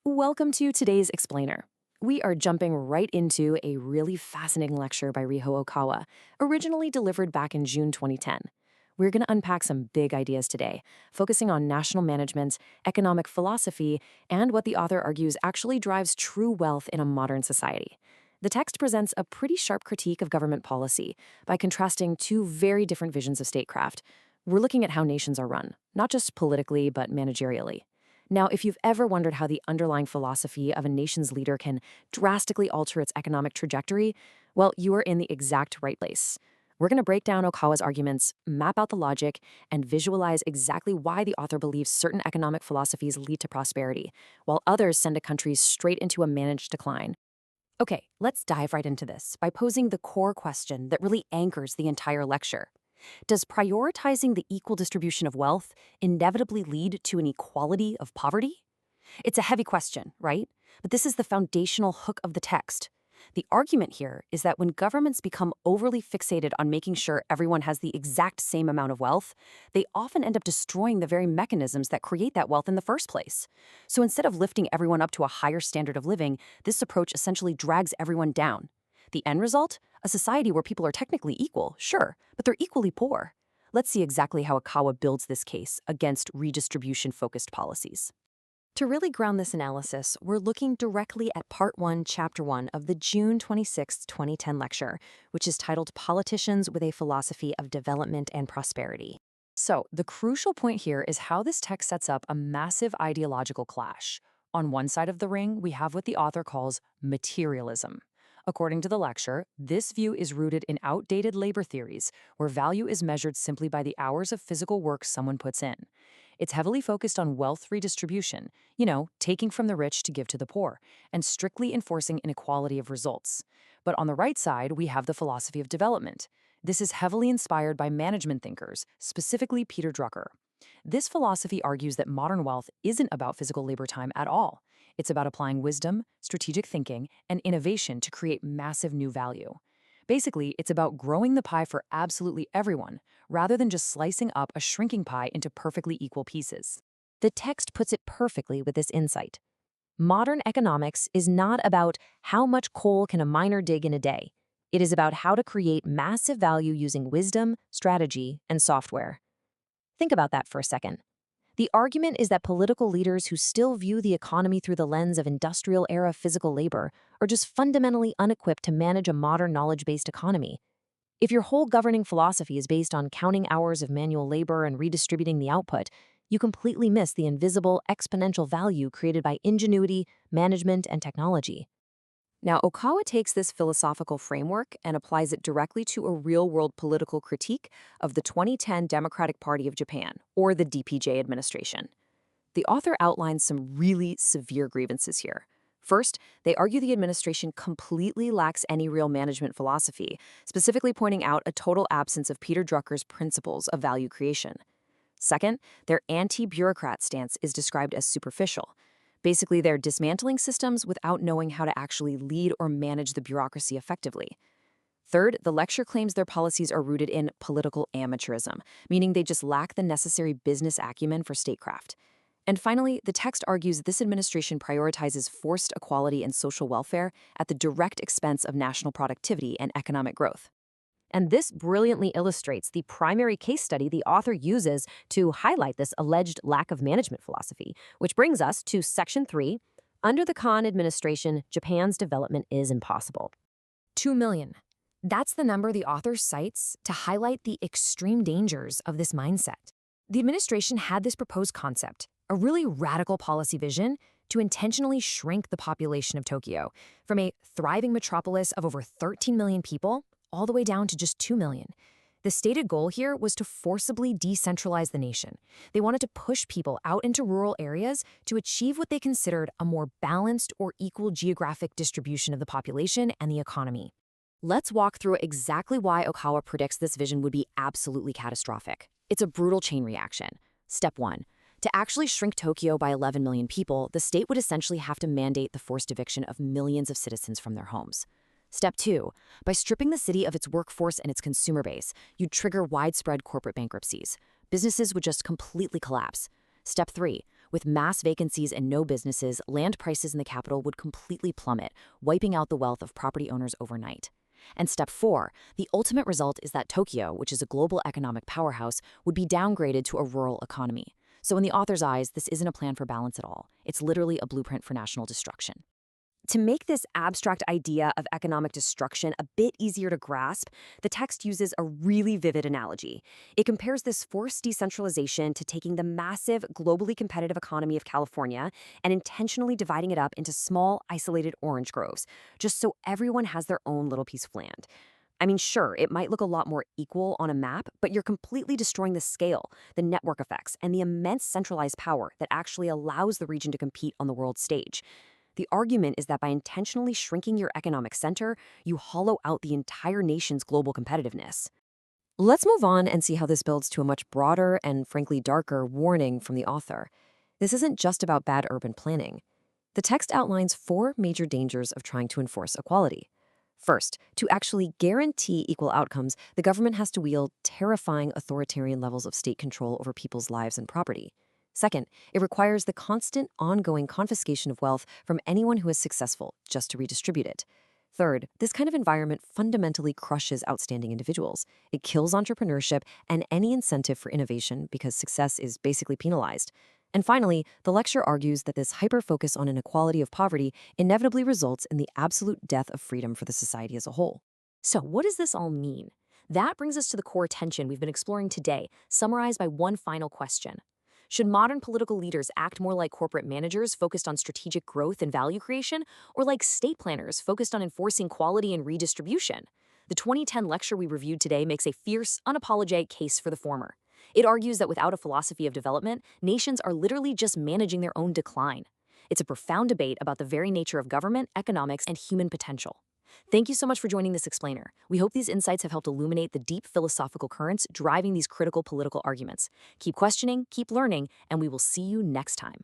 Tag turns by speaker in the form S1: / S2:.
S1: Welcome to today's Explainer. We are jumping right into a really fascinating lecture by Ryuho Okawa, originally delivered back in June 2010. We're going to unpack some big ideas today, focusing on national management, economic philosophy, and what the author argues actually drives true wealth in a modern society. The text presents a pretty sharp critique of government policy by contrasting two very different visions of statecraft. We're looking at how nations are run, not just politically, but managerially. Now, if you've ever wondered how the underlying philosophy of a nation's leader can drastically alter its economic trajectory, well, you are in the exact right place. We're going to break down Okawa's arguments, map out the logic, and visualize exactly why the author believes certain economic philosophies lead to prosperity, while others send a country straight into a managed decline. Okay, let's dive right into this by posing the core question that really anchors the entire lecture. Does prioritizing the equal distribution of wealth inevitably lead to an equality of poverty? It's a heavy question, right? But this is the foundational hook of the text. The argument here is that when governments become overly fixated on making sure everyone has the exact same amount of wealth, they often end up destroying the very mechanisms that create that wealth in the first place. So instead of lifting everyone up to a higher standard of living, this approach essentially drags everyone down. The end result? A society where people are technically equal, sure, but they're equally poor. Let's see exactly how Okawa builds this case against redistribution-focused policies. To really ground this analysis, we're looking directly at Part 1, Chapter 1 of the June 26, 2010 lecture, which is titled Politicians with a Philosophy of Development and Prosperity. So, the crucial point here is how this text sets up a massive ideological clash. On one side of the ring, we have what the author calls materialism. According to the lecture, this view is rooted in outdated labor theories, where value is measured simply by the hours of physical work someone puts in. It's heavily focused on wealth redistribution, taking from the rich to give to the poor, and strictly enforcing inequality of results. But on the right side, we have the philosophy of development. This is heavily inspired by management thinkers, specifically Peter Drucker. This philosophy argues that modern wealth isn't about physical labor time at all. It's about applying wisdom, strategic thinking, and innovation to create massive new value. Basically, it's about growing the pie for absolutely everyone, rather than just slicing up a shrinking pie into perfectly equal pieces. The text puts it perfectly with this insight. Modern economics is not about how much coal can a miner dig in a day. It is about how to create massive value using wisdom, strategy, and software. Think about that for a second. The argument is that political leaders who still view the economy through the lens of industrial-era physical labor are just fundamentally unequipped to manage a modern knowledge-based economy. If your whole governing philosophy is based on counting hours of manual labor and redistributing the output, you completely miss the invisible, exponential value created by ingenuity, management, and technology. Now, Okawa takes this philosophical framework and applies it directly to a real-world political critique of the 2010 Democratic Party of Japan, or the DPJ administration. The author outlines some really severe grievances here. First, they argue the administration completely lacks any real management philosophy, specifically pointing out a total absence of Peter Drucker's principles of value creation. Second, their anti-bureaucrat stance is described as superficial. Basically, they're dismantling systems without knowing how to actually lead or manage the bureaucracy effectively. Third, the lecture claims their policies are rooted in political amateurism, meaning they just lack the necessary business acumen for statecraft. And finally, the text argues this administration prioritizes forced equality and social welfare at the direct expense of national productivity and economic growth. And this brilliantly illustrates the primary case study the author uses to highlight this alleged lack of management philosophy, which brings us to Section 3. Under the Khan administration, Japan's development is impossible. 2 million. That's the number the author cites to highlight the extreme dangers of this mindset. The administration had this proposed concept, a really radical policy vision, to intentionally shrink the population of Tokyo from a thriving metropolis of over 13 million people all the way down to just 2 million. The stated goal here was to forcibly decentralize the nation. They wanted to push people out into rural areas to achieve what they considered a more balanced or equal geographic distribution of the population and the economy. Let's walk through exactly why Okawa predicts this vision would be absolutely catastrophic. It's a brutal chain reaction. Step 1. To actually shrink Tokyo by 11 million people, the state would essentially have to mandate the forced eviction of millions of citizens from their homes. Step 2. By stripping the city of its workforce and its consumer base, you'd trigger widespread corporate bankruptcies. Businesses would just completely collapse. Step 3. With mass vacancies and no businesses, land prices in the capital would completely plummet, wiping out the wealth of property owners overnight. And step 4, the ultimate result is that Tokyo, which is a global economic powerhouse, would be downgraded to a rural economy. So in the author's eyes, this isn't a plan for balance at all. It's literally a blueprint for national destruction. To make this abstract idea of economic destruction a bit easier to grasp, the text uses a really vivid analogy. It compares this forced decentralization to taking the massive, globally competitive economy of California and intentionally dividing it up into small, isolated orange groves, just so everyone has their own little piece of land. I mean, sure, it might look a lot more equal on a map, but you're completely destroying the scale, the network effects, and the immense centralized power that actually allows the region to compete on the world stage. The argument is that by intentionally shrinking your economic center, you hollow out the entire nation's global competitiveness. Let's move on and see how this builds to a much broader and frankly darker warning from the author. This isn't just about bad urban planning. The text outlines 4 major dangers of trying to enforce equality. First, to actually guarantee equal outcomes, the government has to wield terrifying authoritarian levels of state control over people's lives and property. Second, it requires the constant, ongoing confiscation of wealth from anyone who is successful just to redistribute it. Third, this kind of environment fundamentally crushes outstanding individuals. It kills entrepreneurship and any incentive for innovation because success is basically penalized. And finally, the lecture argues that this hyper-focus on inequality of poverty inevitably results in the absolute death of freedom for the society as a whole. So what does this all mean? That brings us to the core tension we've been exploring today, summarized by one final question. Should modern political leaders act more like corporate managers focused on strategic growth and value creation, or like state planners focused on enforcing quality and redistribution? The 2010 lecture we reviewed today makes a fierce, unapologetic case for the former. It argues that without a philosophy of development, nations are literally just managing their own decline. It's a profound debate about the very nature of government, economics, and human potential. Thank you so much for joining this explainer. We hope these insights have helped illuminate the deep philosophical currents driving these critical political arguments. Keep questioning, keep learning, and we will see you next time.